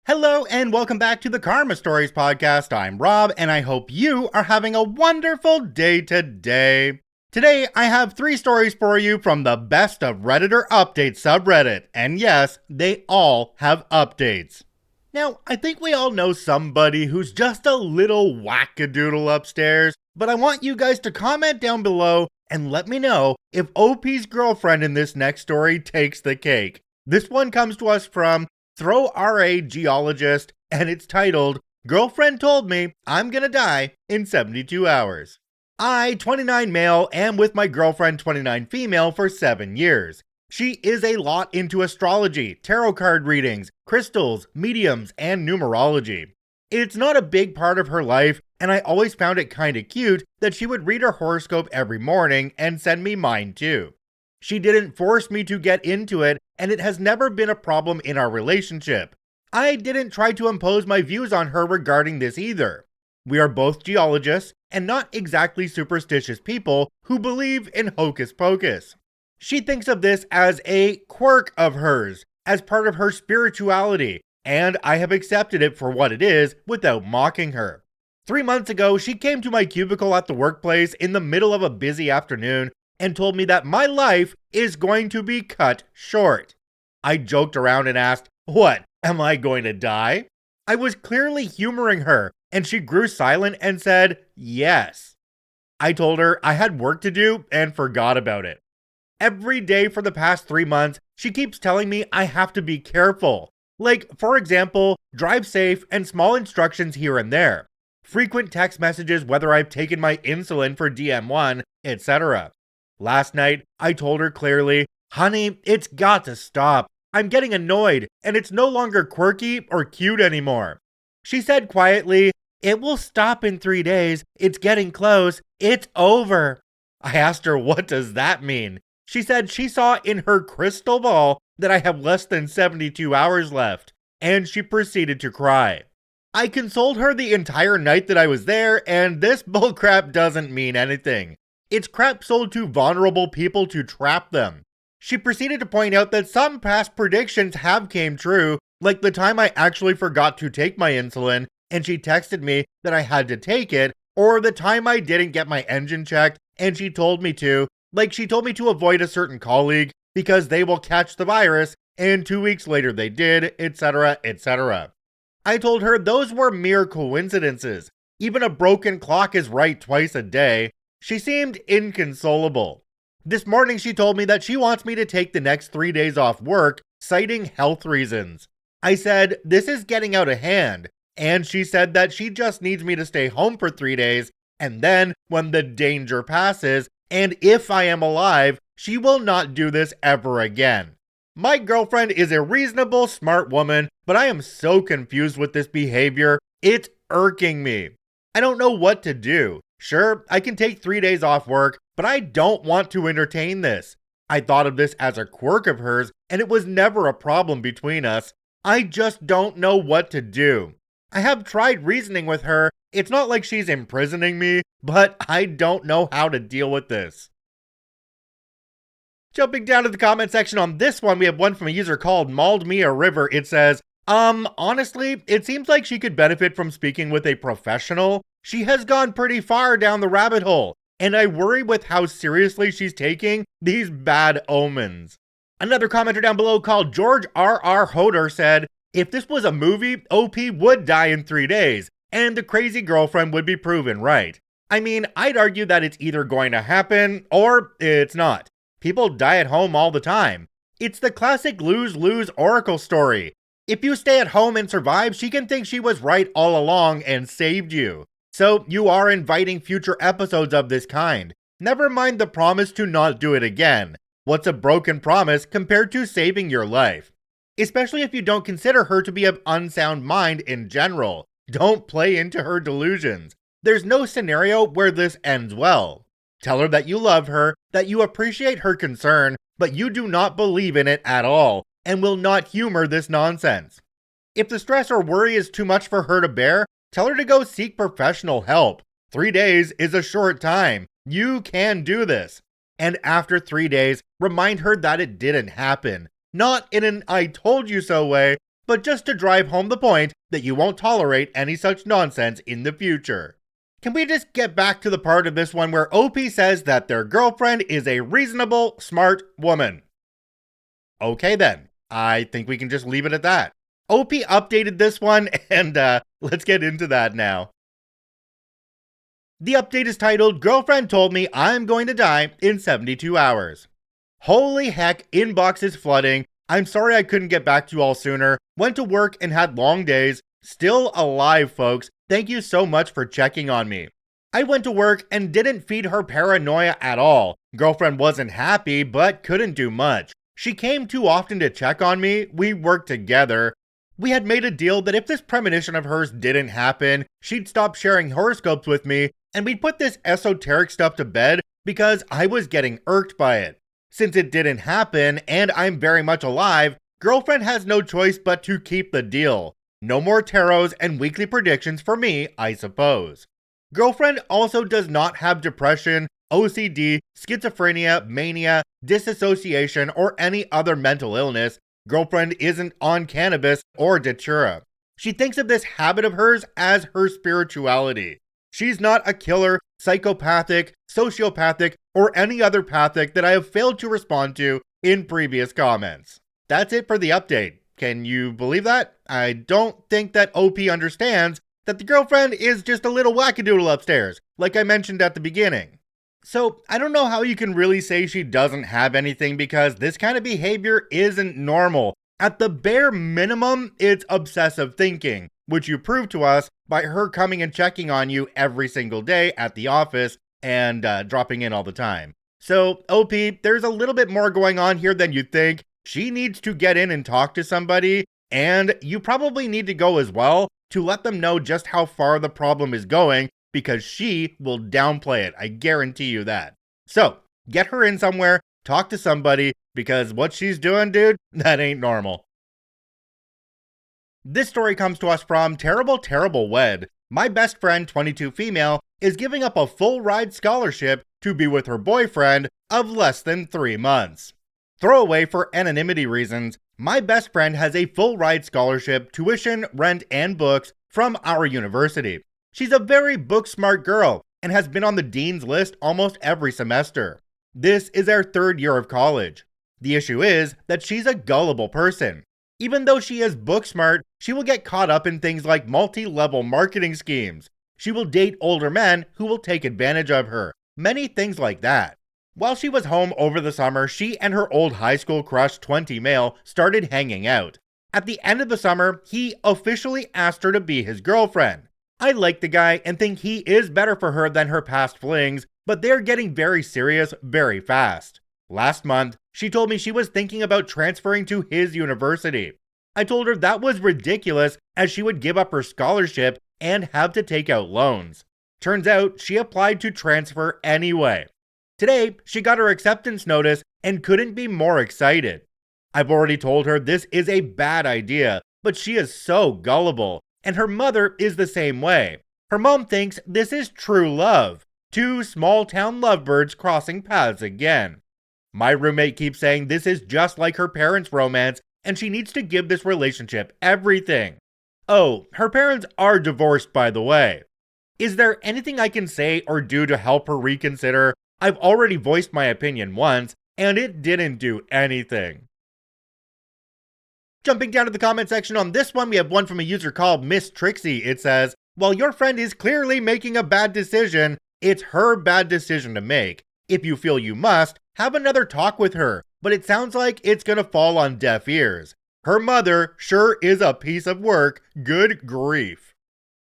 Hello and welcome back to the Karma Stories podcast. I'm Rob and I hope you are having a wonderful day today. Today I have 3 stories for you from the best of Redditor Update subreddit. And yes, they all have updates. Now, I think we all know somebody who's just a little wackadoodle upstairs, but I want you guys to comment down below and let me know if OP's girlfriend in this next story takes the cake. This one comes to us from Throw RA Geologist, and it's titled, Girlfriend Told Me I'm Gonna Die in 72 Hours. I, 29 male, am with my girlfriend, 29 female, for 7 years. She is a lot into astrology, tarot card readings, crystals, mediums, and numerology. It's not a big part of her life, and I always found it kinda cute that she would read her horoscope every morning and send me mine too. She didn't force me to get into it, and it has never been a problem in our relationship. I didn't try to impose my views on her regarding this either. We are both geologists, and not exactly superstitious people who believe in hocus pocus. She thinks of this as a quirk of hers, as part of her spirituality, and I have accepted it for what it is without mocking her. 3 months ago, she came to my cubicle at the workplace in the middle of a busy afternoon and told me that my life is going to be cut short. I joked around and asked, "What, am I going to die?" I was clearly humoring her, and she grew silent and said, "Yes." I told her I had work to do and forgot about it. Every day for the past 3 months, she keeps telling me I have to be careful. Like, for example, drive safe and small instructions here and there. Frequent text messages whether I've taken my insulin for DM1, etc. Last night, I told her clearly, "Honey, it's got to stop. I'm getting annoyed, and it's no longer quirky or cute anymore." She said quietly, "It will stop in 3 days. It's getting close. It's over." I asked her, what does that mean? She said she saw in her crystal ball that I have less than 72 hours left, and she proceeded to cry. I consoled her the entire night that I was there, and this bullcrap doesn't mean anything. It's crap sold to vulnerable people to trap them. She proceeded to point out that some past predictions have came true, like the time I actually forgot to take my insulin and she texted me that I had to take it, or the time I didn't get my engine checked and she told me to, like she told me to avoid a certain colleague because they will catch the virus, and 2 weeks later they did, etc., etc. I told her those were mere coincidences. Even a broken clock is right twice a day. She seemed inconsolable. This morning she told me that she wants me to take the next 3 days off work, citing health reasons. I said, this is getting out of hand, and she said that she just needs me to stay home for 3 days, and then, when the danger passes, and if I am alive, she will not do this ever again. My girlfriend is a reasonable, smart woman, but I am so confused with this behavior, it's irking me. I don't know what to do. Sure, I can take 3 days off work, but I don't want to entertain this. I thought of this as a quirk of hers, and it was never a problem between us. I just don't know what to do. I have tried reasoning with her. It's not like she's imprisoning me, but I don't know how to deal with this. Jumping down to the comment section on this one, we have one from a user called Mauled Me a River. It says, honestly, it seems like she could benefit from speaking with a professional. She has gone pretty far down the rabbit hole, and I worry with how seriously she's taking these bad omens. Another commenter down below called George R.R. Hoder said, if this was a movie, OP would die in 3 days, and the crazy girlfriend would be proven right. I mean, I'd argue that it's either going to happen, or it's not. People die at home all the time. It's the classic lose-lose oracle story. If you stay at home and survive, she can think she was right all along and saved you. So you are inviting future episodes of this kind. Never mind the promise to not do it again. What's a broken promise compared to saving your life? Especially if you don't consider her to be of unsound mind in general. Don't play into her delusions. There's no scenario where this ends well. Tell her that you love her, that you appreciate her concern, but you do not believe in it at all, and will not humor this nonsense. If the stress or worry is too much for her to bear, tell her to go seek professional help. 3 days is a short time. You can do this. And after 3 days, remind her that it didn't happen. Not in an I told you so way, but just to drive home the point that you won't tolerate any such nonsense in the future. Can we just get back to the part of this one where OP says that their girlfriend is a reasonable, smart woman? Okay then, I think we can just leave it at that. OP updated this one, and let's get into that now. The update is titled, "Girlfriend told me I'm going to die in 72 hours. Holy heck, inbox is flooding. I'm sorry I couldn't get back to you all sooner. Went to work and had long days. Still alive, folks. Thank you so much for checking on me. I went to work and didn't feed her paranoia at all. Girlfriend wasn't happy, but couldn't do much. She came too often to check on me. We worked together. We had made a deal that if this premonition of hers didn't happen, she'd stop sharing horoscopes with me, and we'd put this esoteric stuff to bed because I was getting irked by it. Since it didn't happen, and I'm very much alive, girlfriend has no choice but to keep the deal. No more tarots and weekly predictions for me, I suppose. Girlfriend also does not have depression, OCD, schizophrenia, mania, disassociation, or any other mental illness. Girlfriend isn't on cannabis or datura. She thinks of this habit of hers as her spirituality. She's not a killer, psychopathic, sociopathic, or any other pathic that I have failed to respond to in previous comments." That's it for the update. Can you believe that? I don't think that OP understands that the girlfriend is just a little wackadoodle upstairs, like I mentioned at the beginning. So, I don't know how you can really say she doesn't have anything because this kind of behavior isn't normal. At the bare minimum, it's obsessive thinking, which you proved to us by her coming and checking on you every single day at the office and dropping in all the time. So, OP, there's a little bit more going on here than you think. She needs to get in and talk to somebody, and you probably need to go as well to let them know just how far the problem is going, because she will downplay it. I guarantee you that. So, get her in somewhere, talk to somebody, because what she's doing, dude, that ain't normal. This story comes to us from Terrible Terrible Wed. My best friend, 22 female, is giving up a full ride scholarship to be with her boyfriend of less than 3 months. Throwaway for anonymity reasons, my best friend has a full ride scholarship, tuition, rent, and books from our university. She's a very book smart girl and has been on the dean's list almost every semester. This is our 3rd year of college. The issue is that she's a gullible person. Even though she is book smart, she will get caught up in things like multi-level marketing schemes. She will date older men who will take advantage of her. Many things like that. While she was home over the summer, she and her old high school crush, 20 male, started hanging out. At the end of the summer, he officially asked her to be his girlfriend. I like the guy and think he is better for her than her past flings, but they're getting very serious very fast. Last month, she told me she was thinking about transferring to his university. I told her that was ridiculous as she would give up her scholarship and have to take out loans. Turns out she applied to transfer anyway. Today, she got her acceptance notice and couldn't be more excited. I've already told her this is a bad idea, but she is so gullible, and her mother is the same way. Her mom thinks this is true love. 2 small-town lovebirds crossing paths again. My roommate keeps saying this is just like her parents' romance, and she needs to give this relationship everything. Oh, her parents are divorced, by the way. Is there anything I can say or do to help her reconsider? I've already voiced my opinion once, and it didn't do anything. Jumping down to the comment section on this one, we have one from a user called Miss Trixie. It says, "While your friend is clearly making a bad decision, it's her bad decision to make. If you feel you must, have another talk with her, but it sounds like it's gonna fall on deaf ears. Her mother sure is a piece of work, good grief."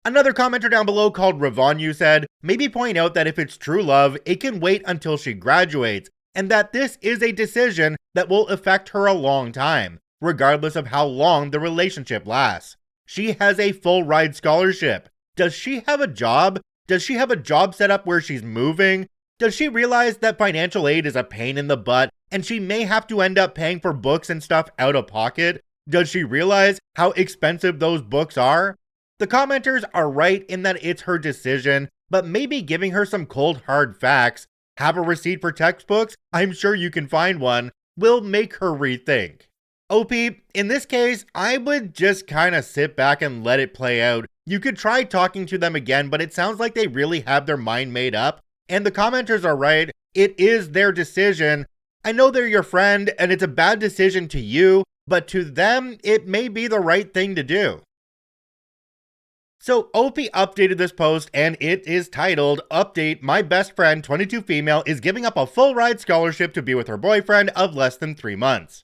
Another commenter down below called Ravonu said, "Maybe point out that if it's true love, it can wait until she graduates, and that this is a decision that will affect her a long time, regardless of how long the relationship lasts. She has a full ride scholarship. Does she have a job? Does she have a job set up where she's moving? Does she realize that financial aid is a pain in the butt, and she may have to end up paying for books and stuff out of pocket? Does she realize how expensive those books are?" The commenters are right in that it's her decision, but maybe giving her some cold hard facts, have a receipt for textbooks, I'm sure you can find one, will make her rethink. OP, in this case, I would just kind of sit back and let it play out. You could try talking to them again, but it sounds like they really have their mind made up. And the commenters are right, it is their decision. I know they're your friend, and it's a bad decision to you, but to them, it may be the right thing to do. So OP updated this post, and it is titled, "Update, my best friend, 22 female, is giving up a full ride scholarship to be with her boyfriend of less than 3 months.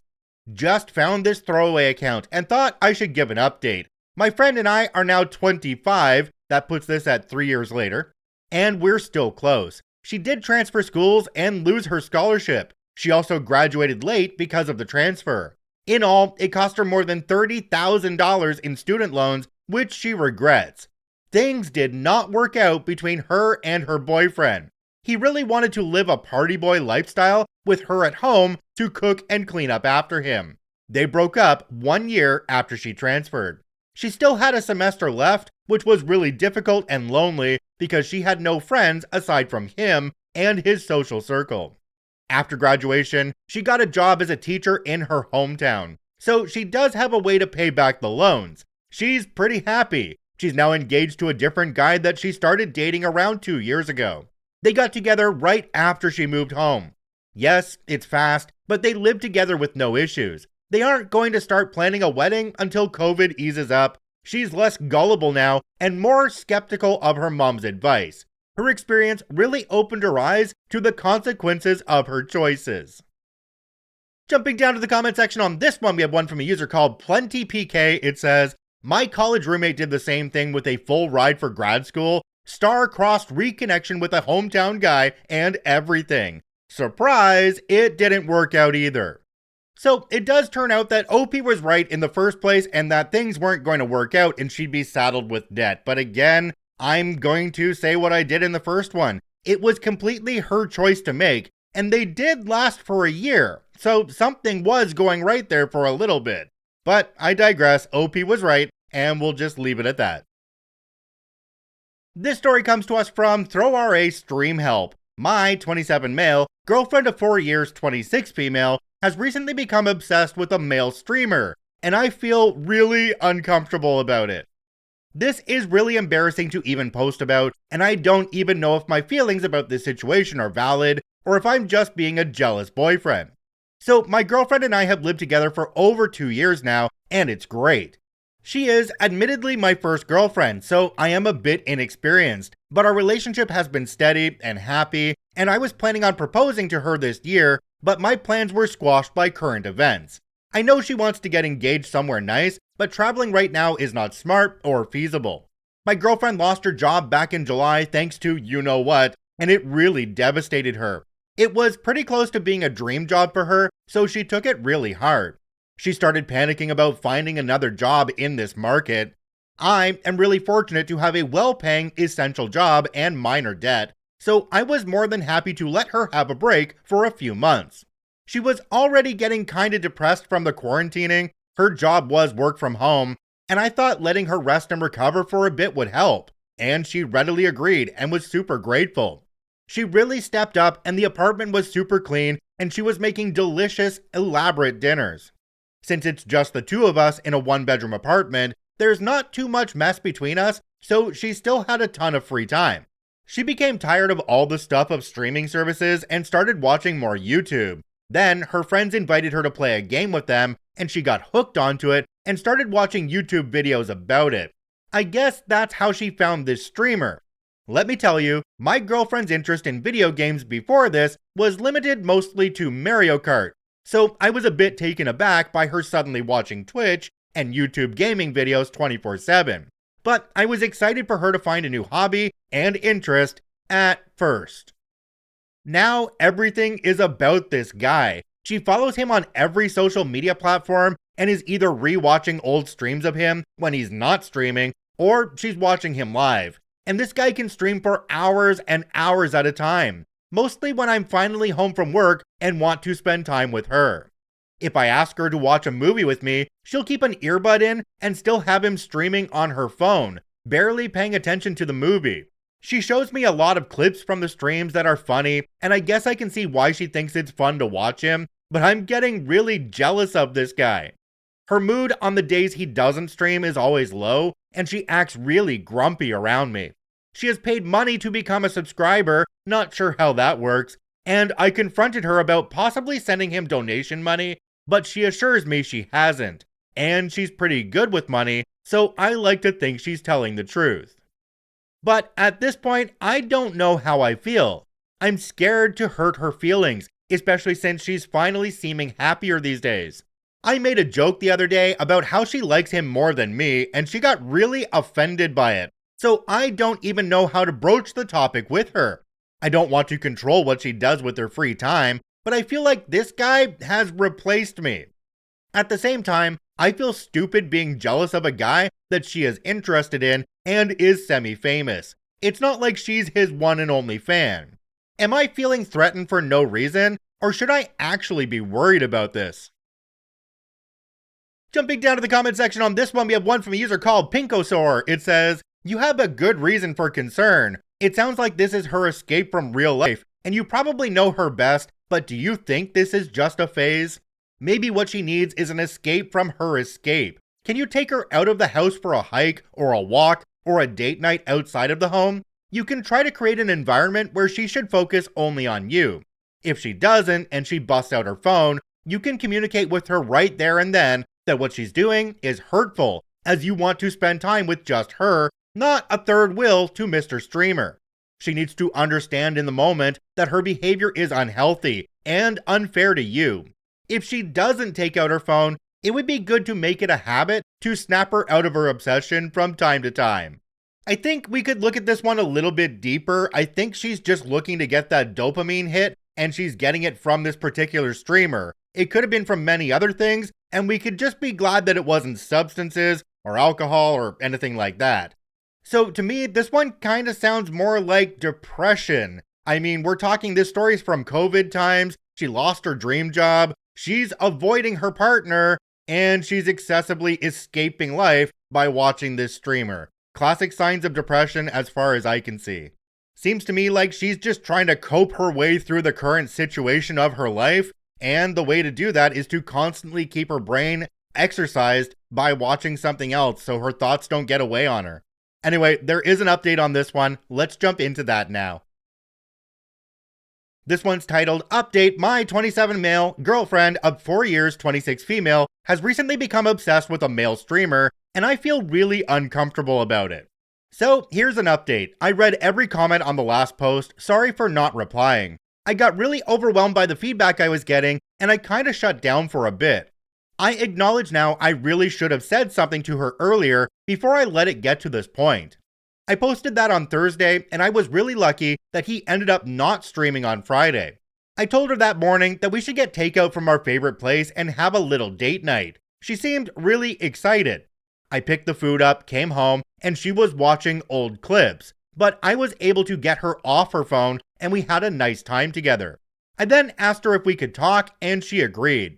Just found this throwaway account and thought I should give an update. My friend and I are now 25, that puts this at 3 years later, and we're still close. She did transfer schools and lose her scholarship. She also graduated late because of the transfer. In all, it cost her more than $30,000 in student loans, which she regrets. Things did not work out between her and her boyfriend. He really wanted to live a party boy lifestyle with her at home to cook and clean up after him. They broke up 1 year after she transferred. She still had a semester left, which was really difficult and lonely because she had no friends aside from him and his social circle. After graduation, she got a job as a teacher in her hometown, so she does have a way to pay back the loans. She's pretty happy. She's now engaged to a different guy that she started dating around 2 years ago. They got together right after she moved home. Yes, it's fast, but they live together with no issues. They aren't going to start planning a wedding until COVID eases up. She's less gullible now and more skeptical of her mom's advice. Her experience really opened her eyes to the consequences of her choices." Jumping down to the comment section on this one, we have one from a user called PlentyPK. It says, "My college roommate did the same thing with a full ride for grad school, star-crossed reconnection with a hometown guy, and everything. Surprise, it didn't work out either." So it does turn out that OP was right in the first place and that things weren't going to work out and she'd be saddled with debt. But again, I'm going to say what I did in the first one. It was completely her choice to make, and they did last for a year. So something was going right there for a little bit. But I digress, OP was right, and we'll just leave it at that. This story comes to us from ThrowRA Stream Help. My 27 male, girlfriend of 4 years, 26 female, has recently become obsessed with a male streamer, and I feel really uncomfortable about it. This is really embarrassing to even post about, and I don't even know if my feelings about this situation are valid, or if I'm just being a jealous boyfriend. So my girlfriend and I have lived together for over 2 years now, and it's great. She is admittedly my first girlfriend, so I am a bit inexperienced, but our relationship has been steady and happy, and I was planning on proposing to her this year, but my plans were squashed by current events. I know she wants to get engaged somewhere nice, but traveling right now is not smart or feasible. My girlfriend lost her job back in July thanks to you-know-what, and it really devastated her. It was pretty close to being a dream job for her, so she took it really hard. She started panicking about finding another job in this market. I am really fortunate to have a well-paying, essential job and minor debt, so I was more than happy to let her have a break for a few months. She was already getting kinda depressed from the quarantining, her job was work from home, and I thought letting her rest and recover for a bit would help, and she readily agreed and was super grateful. She really stepped up and the apartment was super clean and she was making delicious, elaborate dinners. Since it's just the two of us in a one-bedroom apartment, there's not too much mess between us, so she still had a ton of free time. She became tired of all the stuff of streaming services and started watching more YouTube. Then, her friends invited her to play a game with them, and she got hooked onto it and started watching YouTube videos about it. I guess that's how she found this streamer. Let me tell you, my girlfriend's interest in video games before this was limited mostly to Mario Kart, so I was a bit taken aback by her suddenly watching Twitch and YouTube gaming videos 24/7. But I was excited for her to find a new hobby and interest at first. Now everything is about this guy. She follows him on every social media platform and is either re-watching old streams of him when he's not streaming, or she's watching him live. And this guy can stream for hours and hours at a time, mostly when I'm finally home from work and want to spend time with her. If I ask her to watch a movie with me, she'll keep an earbud in and still have him streaming on her phone, barely paying attention to the movie. She shows me a lot of clips from the streams that are funny, and I guess I can see why she thinks it's fun to watch him, but I'm getting really jealous of this guy. Her mood on the days he doesn't stream is always low, and she acts really grumpy around me. She has paid money to become a subscriber, not sure how that works, and I confronted her about possibly sending him donation money, but she assures me she hasn't, and she's pretty good with money, so I like to think she's telling the truth. But at this point, I don't know how I feel. I'm scared to hurt her feelings, especially since she's finally seeming happier these days. I made a joke the other day about how she likes him more than me, and she got really offended by it. So I don't even know how to broach the topic with her. I don't want to control what she does with her free time, but I feel like this guy has replaced me. At the same time, I feel stupid being jealous of a guy that she is interested in and is semi-famous. It's not like she's his one and only fan. Am I feeling threatened for no reason, or should I actually be worried about this? Jumping down to the comment section on this one, we have one from a user called Pinkosaur. It says, "You have a good reason for concern. It sounds like this is her escape from real life, and you probably know her best, but do you think this is just a phase? Maybe what she needs is an escape from her escape. Can you take her out of the house for a hike, or a walk, or a date night outside of the home? You can try to create an environment where she should focus only on you. If she doesn't, and she busts out her phone, you can communicate with her right there and then that what she's doing is hurtful, as you want to spend time with just her, not a third wheel to Mr. Streamer. She needs to understand in the moment that her behavior is unhealthy and unfair to you. If she doesn't take out her phone, it would be good to make it a habit to snap her out of her obsession from time to time." I think we could look at this one a little bit deeper. I think she's just looking to get that dopamine hit, and she's getting it from this particular streamer. It could have been from many other things, and we could just be glad that it wasn't substances or alcohol or anything like that. So to me, this one kind of sounds more like depression. I mean, we're talking this story's from COVID times. She lost her dream job. She's avoiding her partner, and she's excessively escaping life by watching this streamer. Classic signs of depression as far as I can see. Seems to me like she's just trying to cope her way through the current situation of her life, and the way to do that is to constantly keep her brain exercised by watching something else so her thoughts don't get away on her. Anyway, there is an update on this one. Let's jump into that now. This one's titled, "Update, my 27 male girlfriend of 4 years, 26 female, has recently become obsessed with a male streamer, and I feel really uncomfortable about it." So here's an update. I read every comment on the last post, sorry for not replying. I got really overwhelmed by the feedback I was getting, and I kinda shut down for a bit. I acknowledge now I really should have said something to her earlier before I let it get to this point. I posted that on Thursday, and I was really lucky that he ended up not streaming on Friday. I told her that morning that we should get takeout from our favorite place and have a little date night. She seemed really excited. I picked the food up, came home, and she was watching old clips, but I was able to get her off her phone and we had a nice time together. I then asked her if we could talk, and she agreed.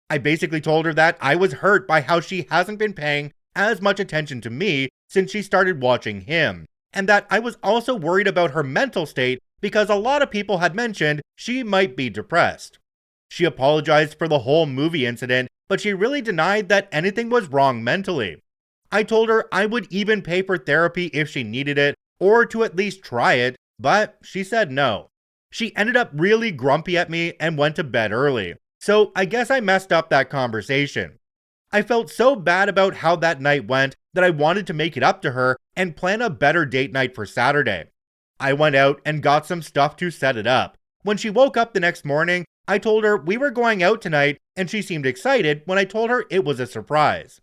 I basically told her that I was hurt by how she hasn't been paying as much attention to me since she started watching him, and that I was also worried about her mental state because a lot of people had mentioned she might be depressed. She apologized for the whole movie incident, but she really denied that anything was wrong mentally. I told her I would even pay for therapy if she needed it, or to at least try it, but she said no. She ended up really grumpy at me and went to bed early, so I guess I messed up that conversation. I felt so bad about how that night went that I wanted to make it up to her and plan a better date night for Saturday. I went out and got some stuff to set it up. When she woke up the next morning, I told her we were going out tonight, and she seemed excited when I told her it was a surprise.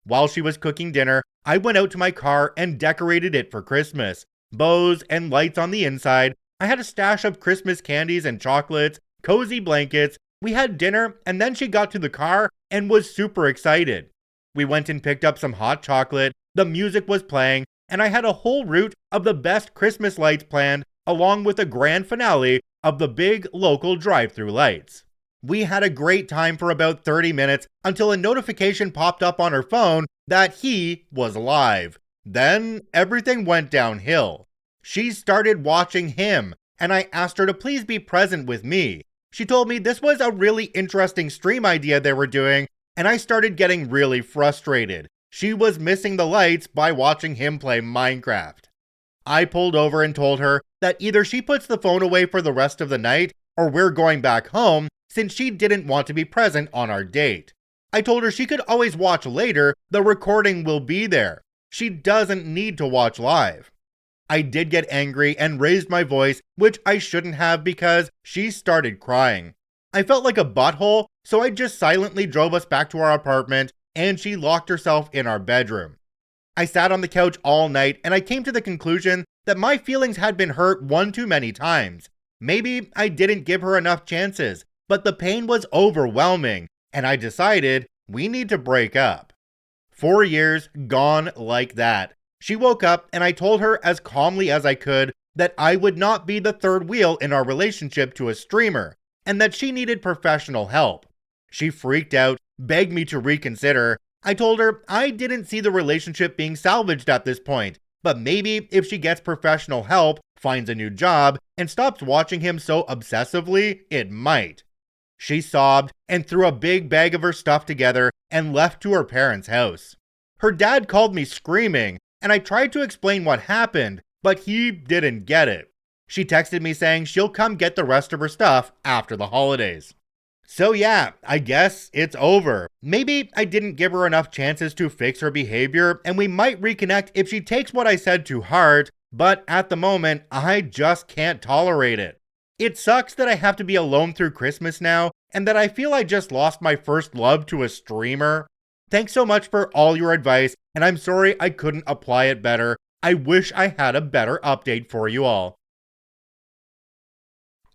While she was cooking dinner, I went out to my car and decorated it for Christmas. Bows and lights on the inside. I had a stash of Christmas candies and chocolates, cozy blankets. We had dinner, and then she got to the car and was super excited. We went and picked up some hot chocolate, the music was playing, and I had a whole route of the best Christmas lights planned, along with a grand finale of the big local drive-through lights. We had a great time for about 30 minutes until a notification popped up on her phone that he was live. Then everything went downhill. She started watching him, and I asked her to please be present with me. She told me this was a really interesting stream idea they were doing, and I started getting really frustrated. She was missing the lights by watching him play Minecraft. I pulled over and told her that either she puts the phone away for the rest of the night or we're going back home since she didn't want to be present on our date. I told her she could always watch later, the recording will be there. She doesn't need to watch live. I did get angry and raised my voice, which I shouldn't have because she started crying. I felt like a butthole, so I just silently drove us back to our apartment and she locked herself in our bedroom. I sat on the couch all night and I came to the conclusion that my feelings had been hurt one too many times. Maybe I didn't give her enough chances, but the pain was overwhelming and I decided we need to break up. 4 years gone like that. She woke up and I told her as calmly as I could that I would not be the third wheel in our relationship to a streamer and that she needed professional help. She freaked out, begged me to reconsider. I told her I didn't see the relationship being salvaged at this point, but maybe if she gets professional help, finds a new job, and stops watching him so obsessively, it might. She sobbed and threw a big bag of her stuff together and left to her parents' house. Her dad called me screaming, and I tried to explain what happened, but he didn't get it. She texted me saying she'll come get the rest of her stuff after the holidays. So yeah, I guess it's over. Maybe I didn't give her enough chances to fix her behavior, and we might reconnect if she takes what I said to heart, but at the moment, I just can't tolerate it. It sucks that I have to be alone through Christmas now, and that I feel I just lost my first love to a streamer. Thanks so much for all your advice, and I'm sorry I couldn't apply it better. I wish I had a better update for you all.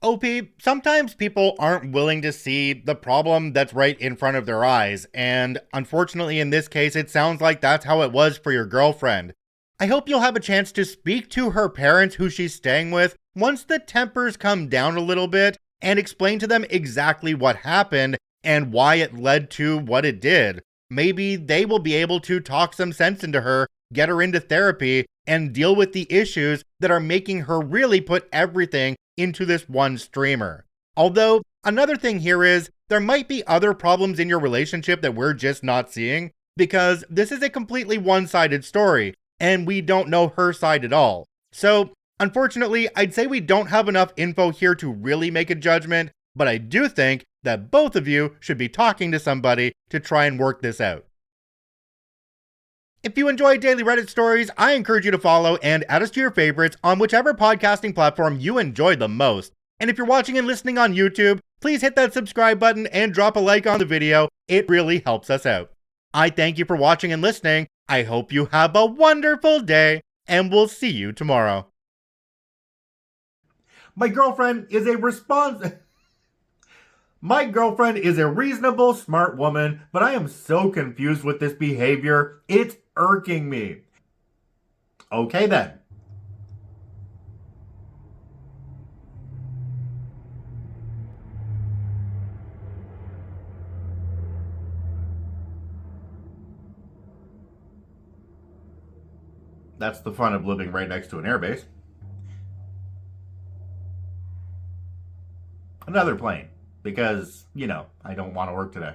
OP, sometimes people aren't willing to see the problem that's right in front of their eyes, and unfortunately in this case it sounds like that's how it was for your girlfriend. I hope you'll have a chance to speak to her parents who she's staying with once the tempers come down a little bit and explain to them exactly what happened and why it led to what it did. Maybe they will be able to talk some sense into her, get her into therapy, and deal with the issues that are making her really put everything into this one streamer. Although, another thing here is, there might be other problems in your relationship that we're just not seeing, because this is a completely one-sided story, and we don't know her side at all. So, unfortunately, I'd say we don't have enough info here to really make a judgment, but I do think that both of you should be talking to somebody to try and work this out. If you enjoy daily Reddit stories, I encourage you to follow and add us to your favorites on whichever podcasting platform you enjoy the most. And if you're watching and listening on YouTube, please hit that subscribe button and drop a like on the video. It really helps us out. I thank you for watching and listening. I hope you have a wonderful day, and we'll see you tomorrow. My girlfriend is a reasonable, smart woman, but I am so confused with this behavior. It's irking me. Okay then. That's the fun of living right next to an airbase. Another plane. Because, I don't want to work today.